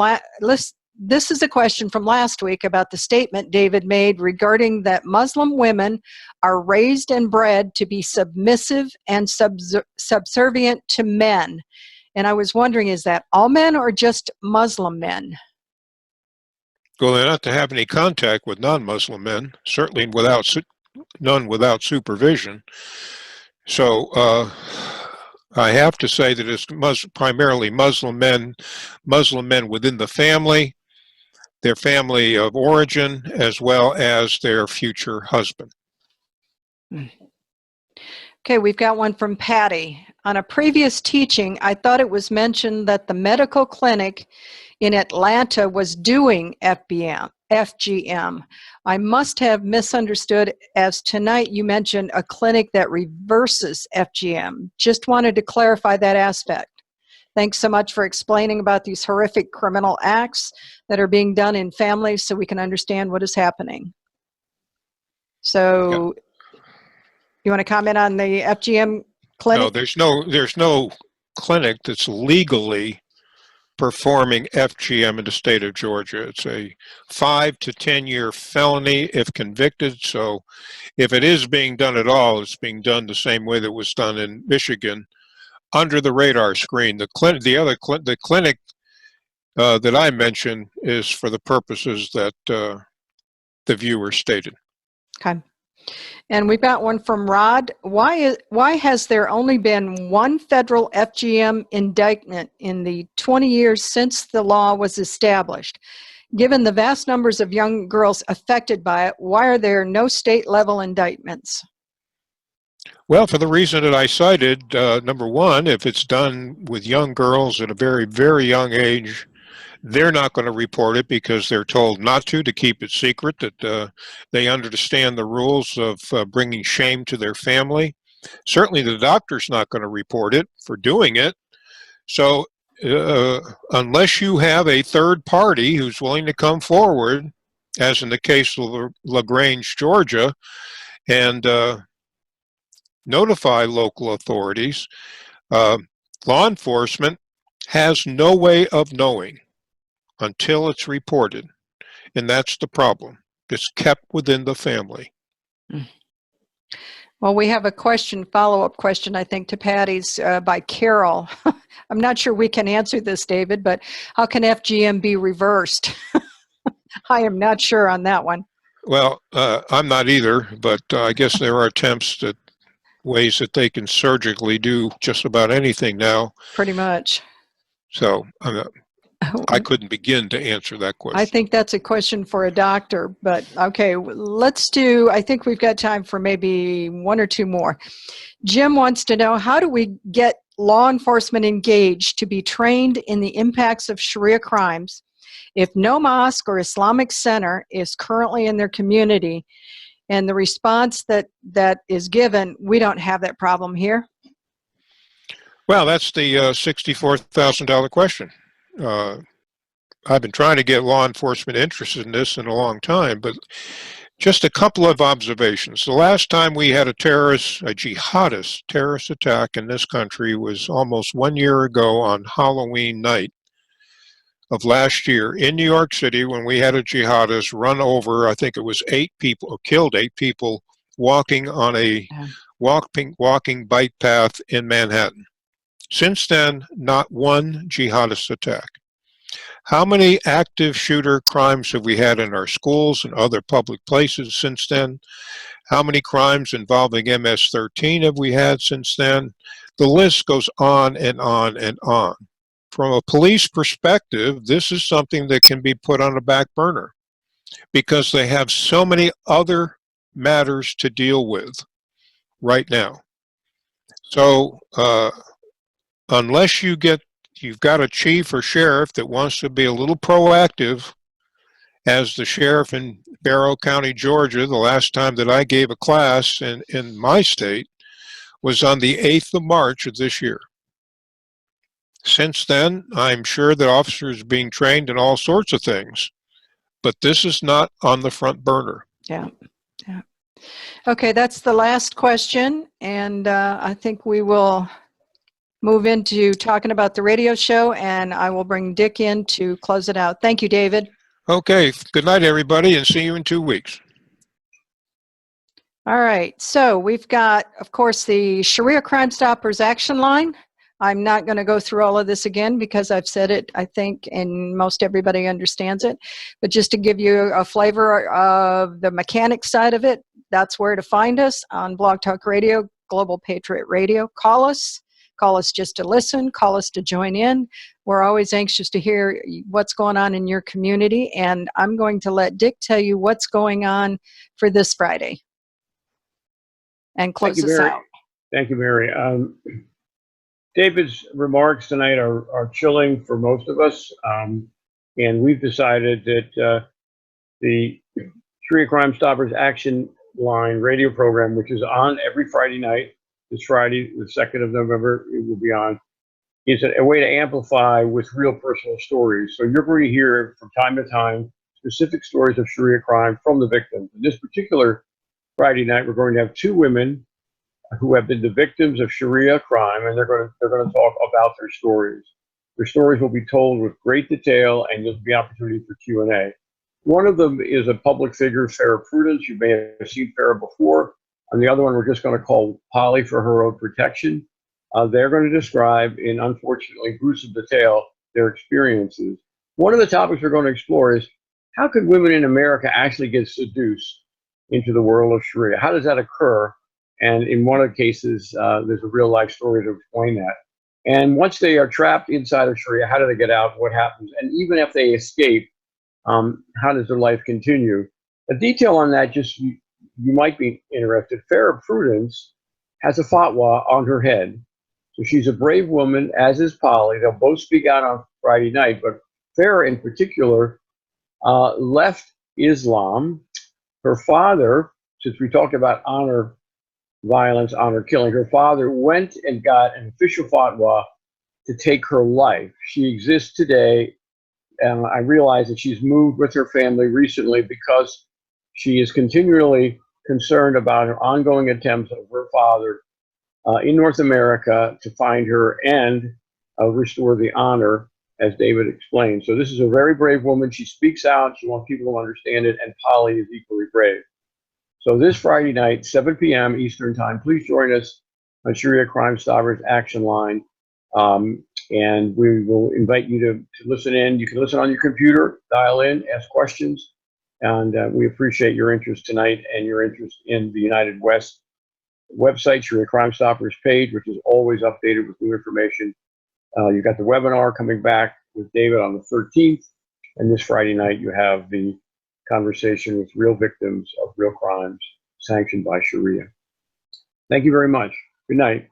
this is a question from last week about the statement David made regarding that Muslim women are raised and bred to be submissive and subservient to men. And I was wondering, is that all men or just Muslim men? Well, they're not to have any contact with non-Muslim men, certainly none without supervision. So I have to say that it's primarily Muslim men within the family, their family of origin, as well as their future husband. Okay, we've got one from Patty. On a previous teaching, I thought it was mentioned that the medical clinic in Atlanta was doing FGM. I must have misunderstood, as tonight you mentioned a clinic that reverses FGM. Just wanted to clarify that aspect. Thanks so much for explaining about these horrific criminal acts that are being done in families so we can understand what is happening. So, you want to comment on the FGM clinic? No, there's no clinic that's legally performing FGM in the state of Georgia. It's a 5 to 10 year felony if convicted. So if it is being done at all, it's being done the same way that it was done in Michigan, under the radar screen. The clinic that I mentioned is for the purposes that the viewer stated. Okay. And we've got one from Rod. Why has there only been one federal FGM indictment in the 20 years since the law was established? Given the vast numbers of young girls affected by it, why are there no state-level indictments? Well, for the reason that I cited, number one, if it's done with young girls at a very, very young age, they're not going to report it because they're told not to keep it secret, that they understand the rules of bringing shame to their family. Certainly the doctor's not going to report it for doing it. So unless you have a third party who's willing to come forward, as in the case of LaGrange, Georgia, and notify local authorities, law enforcement has no way of knowing until it's reported, and that's the problem. It's kept within the family. Well, we have a follow-up question, I think, to Patty's by Carol. I'm not sure we can answer this, David, but how can FGM be reversed? I am not sure on that one. Well, I'm not either, but I guess there are attempts that ways that they can surgically do just about anything now. Pretty much. So I couldn't begin to answer that question. I think that's a question for a doctor, but okay, let's do, I think we've got time for maybe one or two more. Jim wants to know, how do we get law enforcement engaged to be trained in the impacts of Sharia crimes if no mosque or Islamic center is currently in their community? And the response that is given, we don't have that problem here. Well, that's the $64,000 question. I've been trying to get law enforcement interested in this in a long time, but just a couple of observations. The last time we had a jihadist terrorist attack in this country was almost 1 year ago on Halloween night of last year in New York City, when we had a jihadist run over, I think it was 8 people, or killed 8 people walking on a walking bike path in Manhattan. Since then, not one jihadist attack. How many active shooter crimes have we had in our schools and other public places since then? How many crimes involving MS-13 have we had since then? The list goes on and on and on. From a police perspective, this is something that can be put on a back burner because they have so many other matters to deal with right now. So unless you've got a chief or sheriff that wants to be a little proactive, as the sheriff in Barrow County, Georgia, the last time that I gave a class in my state was on the 8th of March of this year. Since then, I'm sure that officers are being trained in all sorts of things, but this is not on the front burner. Yeah. Okay, that's the last question, and I think we will move into talking about the radio show, and I will bring Dick in to close it out. Thank you, David. Okay, good night, everybody, and see you in 2 weeks. All right, so we've got, of course, the Sharia Crime Stoppers action line. I'm not going to go through all of this again because I've said it, I think, and most everybody understands it. But just to give you a flavor of the mechanics side of it, that's where to find us on Blog Talk Radio, Global Patriot Radio. Call us just to listen, call us to join in. We're always anxious to hear what's going on in your community, and I'm going to let Dick tell you what's going on for this Friday and close us out. Thank you, Mary. David's remarks tonight are chilling for most of us, and we've decided that the Sharia Crime Stoppers Action Line radio program, which is on every Friday night, this Friday, the 2nd of November, it will be on, is a way to amplify with real personal stories. So you're going to hear from time to time specific stories of Sharia crime from the victims. In this particular Friday night, we're going to have 2 women who have been the victims of Sharia crime, and they're going to talk about their stories. Their stories will be told with great detail, and there'll be opportunity for Q&A. One of them is a public figure, Farrah Prudence. You may have seen Farrah before. And the other one we're just going to call Polly for her own protection. They're going to describe in, unfortunately, gruesome detail their experiences. One of the topics we're going to explore is, how could women in America actually get seduced into the world of Sharia? How does that occur? And in one of the cases, there's a real life story to explain that. And once they are trapped inside of Sharia, how do they get out? What happens? And even if they escape, how does their life continue? A detail on that, just you might be interested. Farrah Prudence has a fatwa on her head. So she's a brave woman, as is Polly. They'll both speak out on Friday night, but Farrah in particular left Islam. Her father, since we talked about honor violence, honor killing, her father went and got an official fatwa to take her life. She exists today, and I realize that she's moved with her family recently because she is continually concerned about her ongoing attempts of her father in North America to find her and restore the honor, as David explained. So this is a very brave woman. She speaks out. She wants people to understand it, and Polly is equally brave. So this Friday night, 7 p.m. Eastern Time, please join us on Sharia Crime Stoppers Action Line, and we will invite you to listen in. You can listen on your computer, dial in, ask questions, and we appreciate your interest tonight and your interest in the United West website, Sharia Crime Stoppers page, which is always updated with new information. You've got the webinar coming back with David on the 13th. And this Friday night, you have the conversation with real victims of real crimes sanctioned by Sharia. Thank you very much. Good night.